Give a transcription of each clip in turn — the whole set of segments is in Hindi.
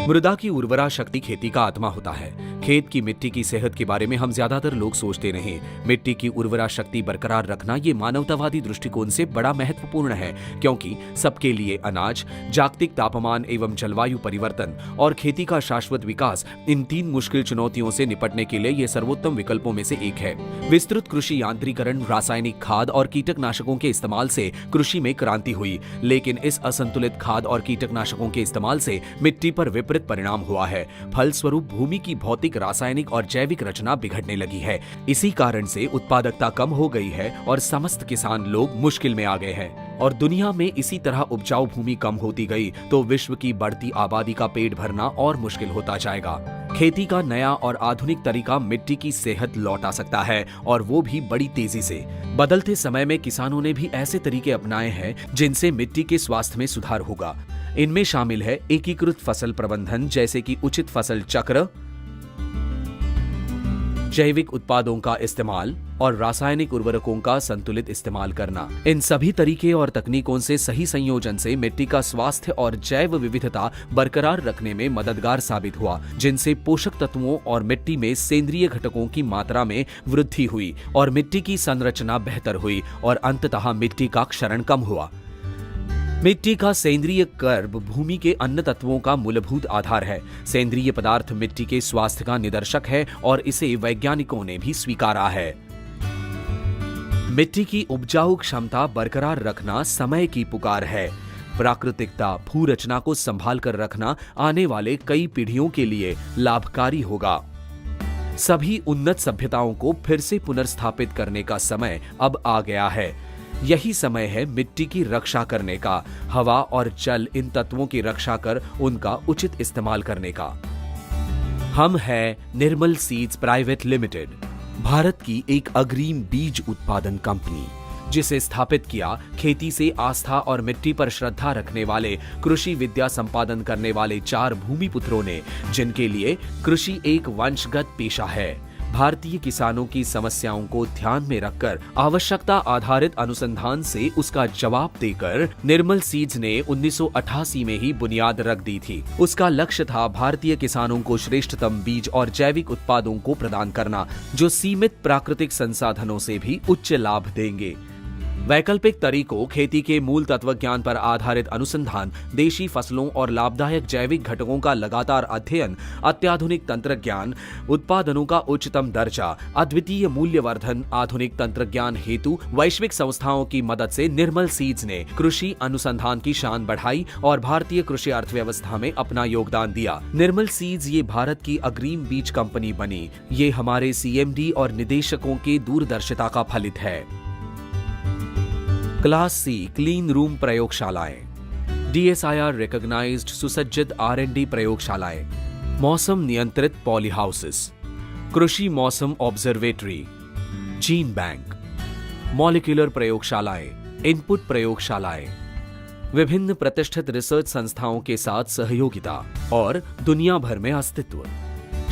मृदा की उर्वरा शक्ति खेती का आत्मा होता है। खेत की मिट्टी की सेहत के बारे में हम ज्यादातर लोग सोचते नहीं। मिट्टी की उर्वरा शक्ति बरकरार रखना ये मानवतावादी दृष्टिकोण से बड़ा महत्वपूर्ण है, क्योंकि सबके लिए अनाज, जागतिक तापमान एवं जलवायु परिवर्तन और खेती का शाश्वत विकास, इन 3 मुश्किल चुनौतियों से निपटने के लिए ये सर्वोत्तम विकल्पों में से एक है। विस्तृत कृषि यांत्रिकरण, रासायनिक खाद और कीटनाशकों के इस्तेमाल से कृषि में क्रांति हुई, लेकिन इस असंतुलित खाद और कीटनाशकों के इस्तेमाल से मिट्टी पर विपरीत परिणाम हुआ है। फलस्वरूप भूमि की भौतिक, रासायनिक और जैविक रचना बिगड़ने लगी है। इसी कारण से उत्पादकता कम हो गई है और समस्त किसान लोग मुश्किल में आ गए हैं। और दुनिया में इसी तरह उपजाऊ भूमि कम होती गई तो विश्व की बढ़ती आबादी का पेट भरना और मुश्किल होता जाएगा। खेती का नया और आधुनिक तरीका मिट्टी की सेहत लौटा सकता है, और वो भी बड़ी तेजी से। बदलते समय में किसानों ने भी ऐसे तरीके अपनाए हैं जिनसे मिट्टी के स्वास्थ्य में सुधार होगा। इनमें शामिल है एकीकृत फसल प्रबंधन, जैसे कि उचित फसल चक्र, जैविक उत्पादों का इस्तेमाल और रासायनिक उर्वरकों का संतुलित इस्तेमाल करना। इन सभी तरीके और तकनीकों से सही संयोजन से मिट्टी का स्वास्थ्य और जैव विविधता बरकरार रखने में मददगार साबित हुआ, जिनसे पोषक तत्वों और मिट्टी में सेंद्रीय घटकों की मात्रा में वृद्धि हुई और मिट्टी की संरचना बेहतर हुई और अंततः मिट्टी का क्षरण कम हुआ। मिट्टी का सेंद्रीय कर्ब भूमि के अन्य तत्वों का मूलभूत आधार है। सेंद्रीय पदार्थ मिट्टी के स्वास्थ्य का निदर्शक है और इसे वैज्ञानिकों ने भी स्वीकारा है। मिट्टी की उपजाऊ क्षमता बरकरार रखना समय की पुकार है। प्राकृतिकता, भू रचना को संभाल कर रखना आने वाले कई पीढ़ियों के लिए लाभकारी होगा। सभी उन्नत सभ्यताओं को फिर से पुनर्स्थापित करने का समय अब आ गया है। यही समय है मिट्टी की रक्षा करने का, हवा और जल, इन तत्वों की रक्षा कर उनका उचित इस्तेमाल करने का। हम हैं निर्मल सीड्स प्राइवेट लिमिटेड, भारत की एक अग्रिम बीज उत्पादन कंपनी, जिसे स्थापित किया खेती से आस्था और मिट्टी पर श्रद्धा रखने वाले, कृषि विद्या संपादन करने वाले 4 भूमिपुत्रों ने, जिनके लिए कृषि एक वंशगत पेशा है। भारतीय किसानों की समस्याओं को ध्यान में रखकर आवश्यकता आधारित अनुसंधान से उसका जवाब देकर निर्मल सीड्स ने 1988 में ही बुनियाद रख दी थी। उसका लक्ष्य था भारतीय किसानों को श्रेष्ठतम बीज और जैविक उत्पादों को प्रदान करना, जो सीमित प्राकृतिक संसाधनों से भी उच्च लाभ देंगे। वैकल्पिक तरीकों, खेती के मूल तत्व ज्ञान पर आधारित अनुसंधान, देशी फसलों और लाभदायक जैविक घटकों का लगातार अध्ययन, अत्याधुनिक तंत्रज्ञान, उत्पादनों का उच्चतम दर्जा, अद्वितीय मूल्यवर्धन, आधुनिक तंत्रज्ञान हेतु वैश्विक संस्थाओं की मदद से निर्मल सीड्स ने कृषि अनुसंधान की शान बढ़ाई और भारतीय कृषि अर्थव्यवस्था में अपना योगदान दिया। निर्मल सीड्स ये भारत की अग्रिम बीज कंपनी बनी। ये हमारे CMD और निदेशकों के दूरदर्शिता का फलित है। क्लास C क्लीन रूम प्रयोगशालाएं, DSIR रिकॉग्नाइज्ड सुसज्जित R&D प्रयोगशालाएं, मौसम नियंत्रित पॉली हाउसेस, कृषि मौसम ऑब्जर्वेटरी, जीन बैंक, मॉलिक्यूलर प्रयोगशालाएं, इनपुट प्रयोगशालाएं, विभिन्न प्रतिष्ठित रिसर्च संस्थाओं के साथ सहयोगिता और दुनिया भर में अस्तित्व।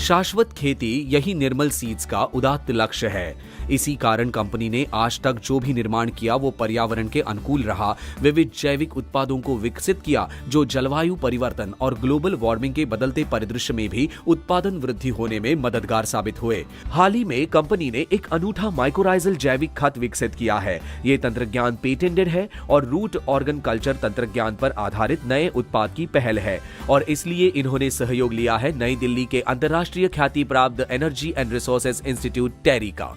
शाश्वत खेती यही निर्मल सीड्स का उदात्त लक्ष्य है। इसी कारण कंपनी ने आज तक जो भी निर्माण किया वो पर्यावरण के अनुकूल रहा। विविध जैविक उत्पादों को विकसित किया जो जलवायु परिवर्तन और ग्लोबल वार्मिंग के बदलते परिदृश्य में भी उत्पादन वृद्धि होने में मददगार साबित हुए। हाल ही में कंपनी ने एक अनूठा माइक्रोराइजल जैविक खत विकसित किया है। ये तंत्रज्ञान पेटेंटेड है और रूट ऑर्गन कल्चर तंत्रज्ञान पर आधारित नए उत्पाद की पहल है, और इसलिए इन्होंने सहयोग लिया है नई दिल्ली के अंतर्राष्ट्रीय ख्याति प्राप्त एनर्जी एंड रिसोर्सेज इंस्टीट्यूट टेरी का।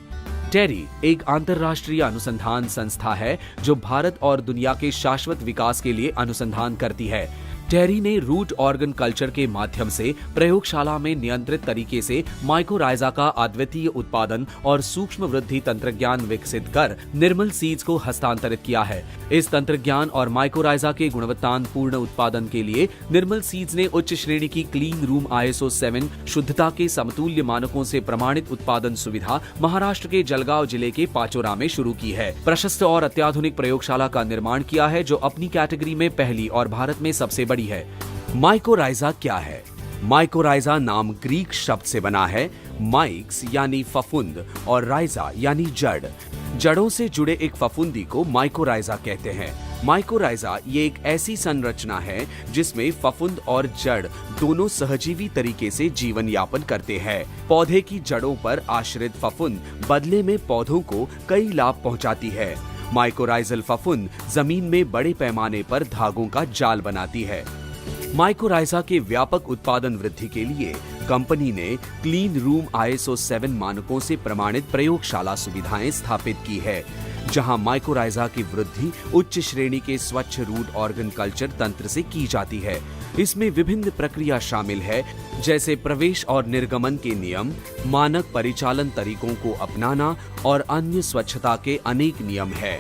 टेरी एक अंतर्राष्ट्रीय अनुसंधान संस्था है जो भारत और दुनिया के शाश्वत विकास के लिए अनुसंधान करती है। टेरी ने रूट ऑर्गन कल्चर के माध्यम से प्रयोगशाला में नियंत्रित तरीके से माइकोराइजा का अद्वितीय उत्पादन और सूक्ष्म वृद्धि तंत्रज्ञान विकसित कर निर्मल सीड्स को हस्तांतरित किया है। इस तंत्रज्ञान और माइकोराइजा के गुणवत्तापूर्ण उत्पादन के लिए निर्मल सीड्स ने उच्च श्रेणी की क्लीन रूम ISO 7 शुद्धता के समतुल्य मानकों से प्रमाणित उत्पादन सुविधा महाराष्ट्र के जलगांव जिले के पाचोरा में शुरू की है। प्रशस्त और अत्याधुनिक प्रयोगशाला का निर्माण किया है जो अपनी कैटेगरी में पहली और भारत में सबसे बड़ी है। माइकोराइजा क्या है? माइकोराइजा नाम ग्रीक शब्द से बना है, माइक्स यानी फफुंद और राइजा यानी जड़। जड़ों से जुड़े एक फफूंदी को माइकोराइजा कहते हैं। माइकोराइजा ये एक ऐसी संरचना है जिसमें फफूंद और जड़ दोनों सहजीवी तरीके से जीवन यापन करते हैं। पौधे की जड़ों पर आश्रित फफूंद बदले में पौधों को कई लाभ पहुंचाती है। माइकोराइजल फफूंद जमीन में बड़े पैमाने पर धागों का जाल बनाती है। माइकोराइजा के व्यापक उत्पादन वृद्धि के लिए कंपनी ने क्लीन रूम ISO 7 मानकों से प्रमाणित प्रयोगशाला सुविधाएं स्थापित की है, जहां माइकोराइजा की वृद्धि उच्च श्रेणी के स्वच्छ रूट ऑर्गन कल्चर तंत्र से की जाती है। इसमें विभिन्न प्रक्रिया शामिल है, जैसे प्रवेश और निर्गमन के नियम, मानक परिचालन तरीकों को अपनाना और अन्य स्वच्छता के अनेक नियम है।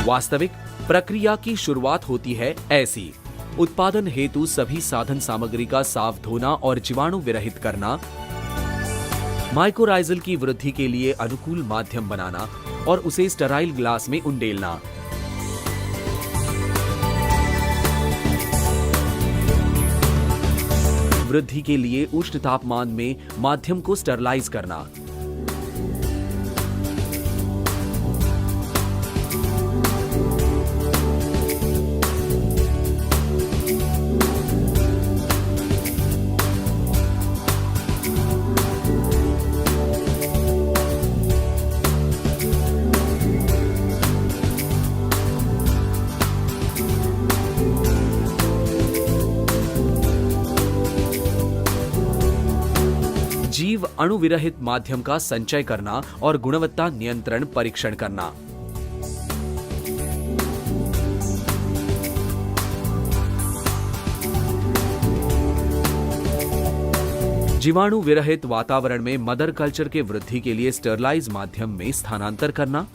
वास्तविक प्रक्रिया की शुरुआत होती है ऐसी: उत्पादन हेतु सभी साधन सामग्री का साफ धोना और जीवाणु विरहित करना, माइकोराइजल की वृद्धि के लिए अनुकूल माध्यम बनाना और उसे स्टेराइल ग्लास में उंडेलना। वृद्धि के लिए उष्ण तापमान में माध्यम को स्टरलाइज करना। जीव अणु विरहित माध्यम का संचय करना और गुणवत्ता नियंत्रण परीक्षण करना। जीवाणु विरहित वातावरण में मदर कल्चर के वृद्धि के लिए स्टरलाइज माध्यम में स्थानांतर करना।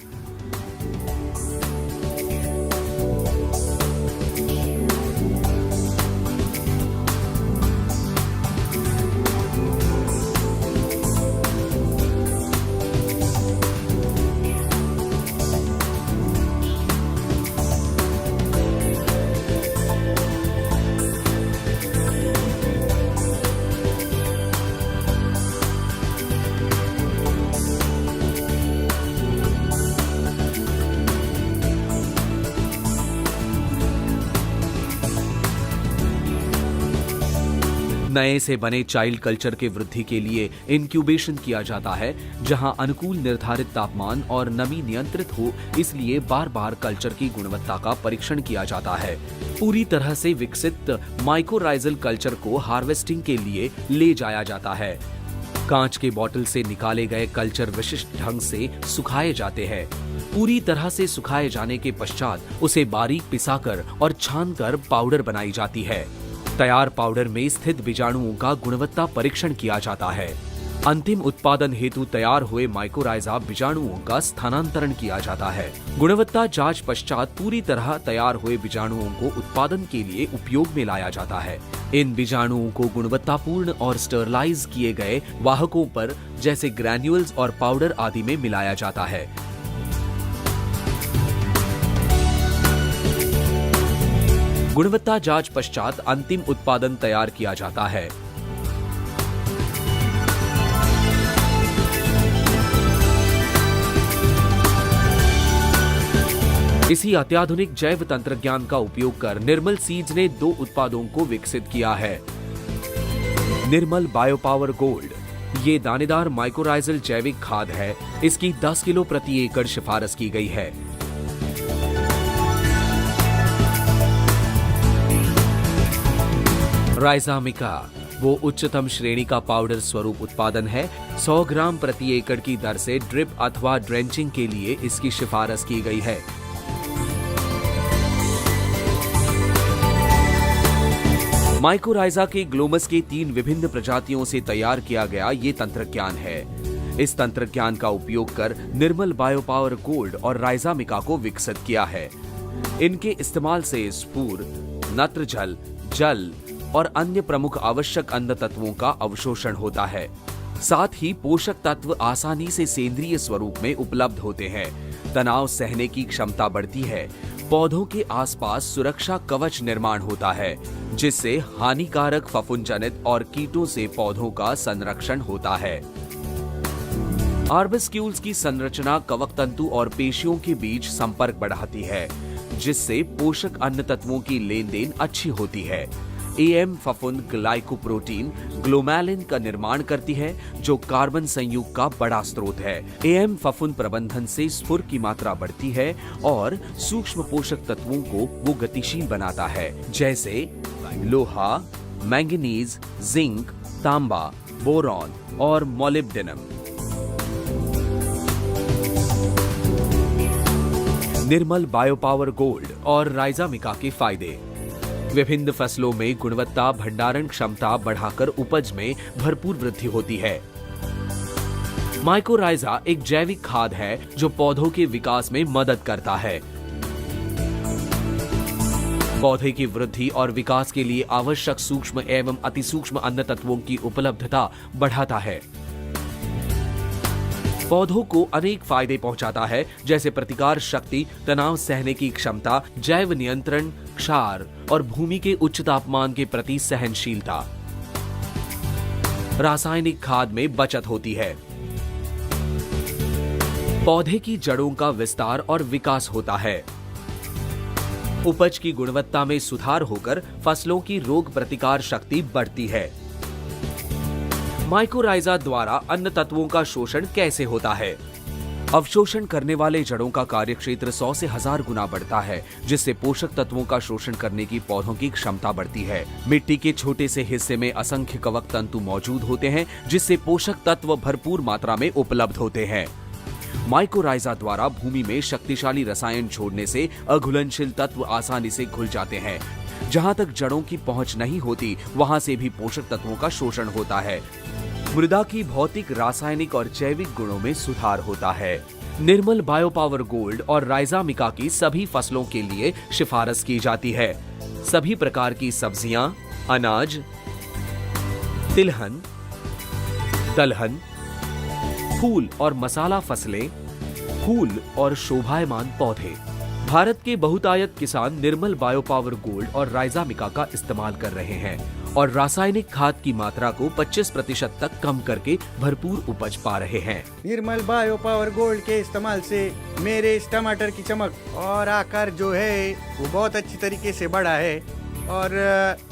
नए से बने चाइल्ड कल्चर के वृद्धि के लिए इंक्यूबेशन किया जाता है, जहां अनुकूल निर्धारित तापमान और नमी नियंत्रित हो, इसलिए बार बार कल्चर की गुणवत्ता का परीक्षण किया जाता है। पूरी तरह से विकसित माइकोराइजल कल्चर को हार्वेस्टिंग के लिए ले जाया जाता है। कांच के बोतल से निकाले गए कल्चर विशिष्ट ढंग से सुखाए जाते हैं। पूरी तरह से सुखाए जाने के पश्चात उसे बारीक पिसाकर और छानकर पाउडर बनाई जाती है। तैयार पाउडर में स्थित बीजाणुओं का गुणवत्ता परीक्षण किया जाता है। अंतिम उत्पादन हेतु तैयार हुए माइकोराइजा बीजाणुओं का स्थानांतरण किया जाता है। गुणवत्ता जांच पश्चात पूरी तरह तैयार हुए बीजाणुओं को उत्पादन के लिए उपयोग में लाया जाता है। इन बीजाणुओं को गुणवत्तापूर्ण और स्टरलाइज किए गए वाहकों पर, जैसे ग्रैन्युल्स और पाउडर आदि में मिलाया जाता है। गुणवत्ता जांच पश्चात अंतिम उत्पादन तैयार किया जाता है। इसी अत्याधुनिक जैव तंत्रज्ञान का उपयोग कर निर्मल सीड्स ने 2 उत्पादों को विकसित किया है। निर्मल बायोपावर गोल्ड ये दानेदार माइकोराइजल जैविक खाद है। इसकी 10 किलो प्रति एकड़ सिफारिश की गई है। राइजामिका वो उच्चतम श्रेणी का पाउडर स्वरूप उत्पादन है। 100 ग्राम प्रति एकड़ की दर से ड्रिप अथवा ड्रेंचिंग के लिए इसकी सिफारिश की गई है। माइकोराइजा के ग्लोमस के 3 विभिन्न प्रजातियों से तैयार किया गया ये तंत्रज्ञान है। इस तंत्रज्ञान का उपयोग कर निर्मल बायोपावर गोल्ड और राइजामिका को विकसित किया है। इनके इस्तेमाल से स्फूर, नत्रजल, जल और अन्य प्रमुख आवश्यक अन्न तत्वों का अवशोषण होता है। साथ ही पोषक तत्व आसानी से सेंद्रीय स्वरूप में उपलब्ध होते हैं। तनाव सहने की क्षमता बढ़ती है। पौधों के आसपास सुरक्षा कवच निर्माण होता है, जिससे हानिकारक फफूंदजनित और कीटों से पौधों का संरक्षण होता है। आर्बस्क्यूल्स की संरचना कवक तंतु और पेशियों के बीच संपर्क बढ़ाती है, जिससे पोषक अन्य तत्वों की लेन देन अच्छी होती है। एएम फफूंद ग्लाइकोप्रोटीन ग्लोमेलिन का निर्माण करती है, जो कार्बन संयुग का बड़ा स्रोत है। एएम फफूंद प्रबंधन से स्फुर की मात्रा बढ़ती है और सूक्ष्म पोषक तत्वों को वो गतिशील बनाता है, जैसे लोहा, मैंगनीज, जिंक, तांबा, बोरॉन और मोलिब्डेनम। निर्मल बायोपावर गोल्ड और राइजामिका के फायदे। विभिन्न फसलों में गुणवत्ता भंडारण क्षमता बढ़ाकर उपज में भरपूर वृद्धि होती है। माइकोराइजा एक जैविक खाद है जो पौधों के विकास में मदद करता है। पौधे की वृद्धि और विकास के लिए आवश्यक सूक्ष्म एवं अतिसूक्ष्म अन्य तत्वों की उपलब्धता बढ़ाता है। पौधों को अनेक फायदे पहुंचाता है, जैसे प्रतिकार शक्ति, तनाव सहने की क्षमता, जैव नियंत्रण, क्षार और भूमि के उच्च तापमान के प्रति सहनशीलता। रासायनिक खाद में बचत होती है। पौधे की जड़ों का विस्तार और विकास होता है। उपज की गुणवत्ता में सुधार होकर फसलों की रोग प्रतिकार शक्ति बढ़ती है। माइकोराइजा द्वारा अन्य तत्वों का शोषण कैसे होता है? अवशोषण करने वाले जड़ों का कार्यक्षेत्र 100 से 1000 गुना बढ़ता है, जिससे पोषक तत्वों का शोषण करने की पौधों की क्षमता बढ़ती है। मिट्टी के छोटे से हिस्से में असंख्य कवक तंतु मौजूद होते हैं, जिससे पोषक तत्व भरपूर मात्रा में उपलब्ध होते हैं। माइकोराइजा द्वारा भूमि में शक्तिशाली रसायन छोड़ने से अघुलनशील तत्व आसानी से घुल जाते हैं। जहां तक जड़ों की पहुंच नहीं होती, वहां से भी पोषक तत्वों का शोषण होता है। मृदा की भौतिक, रासायनिक और जैविक गुणों में सुधार होता है। निर्मल बायोपावर गोल्ड और राइजामिका की सभी फसलों के लिए सिफारिश की जाती है। सभी प्रकार की सब्जियां, अनाज, तिलहन, दलहन, फूल और मसाला फसलें, फूल और शोभायमान पौधे। भारत के बहुतायत किसान निर्मल बायोपावर गोल्ड और राइजामिका का इस्तेमाल कर रहे हैं और रासायनिक खाद की मात्रा को 25% तक कम करके भरपूर उपज पा रहे हैं। निर्मल बायोपावर गोल्ड के इस्तेमाल से मेरे इस टमाटर की चमक और आकार जो है वो बहुत अच्छी तरीके से बढ़ा है और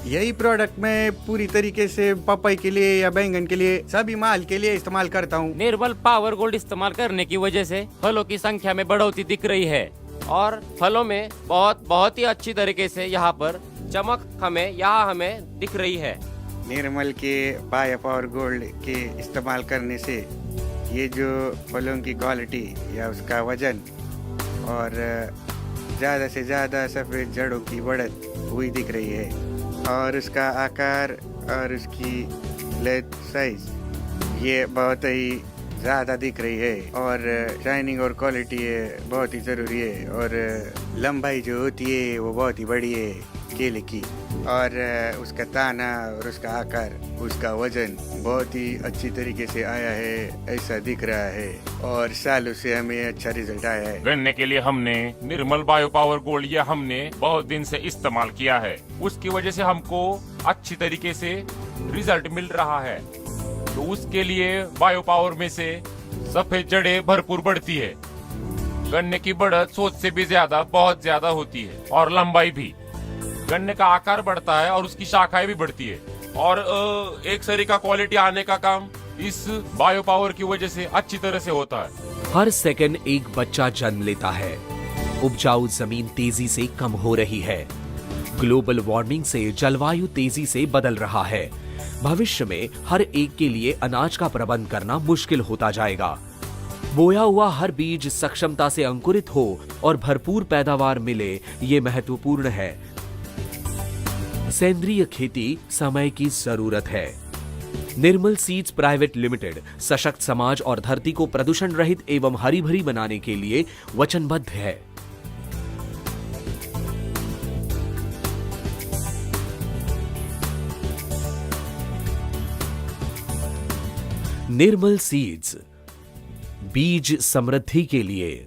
यही प्रोडक्ट मैं पूरी तरीके से पपाई के लिए या बैंगन के लिए सभी माल के लिए इस्तेमाल करता हूँ। निर्मल पावर गोल्ड इस्तेमाल करने की वजह से फलों की संख्या में बढ़ोतरी दिख रही है और फलों में बहुत ही अच्छी तरीके से यहाँ पर चमक हमें दिख रही है। निर्मल के बायोपावर गोल्ड के इस्तेमाल करने से ये जो फलों की क्वालिटी या उसका वजन और ज़्यादा से ज़्यादा सफ़ेद जड़ों की बढ़त हुई दिख रही है और उसका आकार और उसकी लेंथ साइज ये बहुत ही ज़्यादा दिख रही है और शाइनिंग और क्वालिटी बहुत ही ज़रूरी है और लंबाई जो होती है वो बहुत ही बड़ी है केले की और उसका ताना और उसका आकार, उसका वजन बहुत ही अच्छी तरीके से आया है, ऐसा दिख रहा है और सालों से हमें अच्छा रिजल्ट आया है। गन्ने के लिए हमने निर्मल बायोपावर गोल्ड या हमने बहुत दिन से इस्तेमाल किया है, उसकी वजह से हमको अच्छी तरीके से रिजल्ट मिल रहा है। तो उसके लिए बायोपावर में से सफेद जड़ें भरपूर बढ़ती है, गन्ने की बढ़त सोच से भी बहुत ज्यादा होती है और लंबाई भी, गन्ने का आकार बढ़ता है और उसकी शाखाएं भी बढ़ती है और एक सरी का क्वालिटी आने का काम इस बायोपावर की वजह से अच्छी तरह से होता है। हर सेकंड एक बच्चा जन्म लेता है। उपजाऊ जमीन तेजी से कम हो रही है। ग्लोबल वार्मिंग से जलवायु तेजी से बदल रहा है। भविष्य में हर एक के लिए अनाज का प्रबंध करना मुश्किल होता जाएगा। बोया हुआ हर बीज सक्षमता से अंकुरित हो और भरपूर पैदावार मिले, ये महत्वपूर्ण है। सेंद्रीय खेती समय की जरूरत है। निर्मल सीड्स प्राइवेट लिमिटेड सशक्त समाज और धरती को प्रदूषण रहित एवं हरी भरी बनाने के लिए वचनबद्ध है। निर्मल सीड्स, बीज समृद्धि के लिए।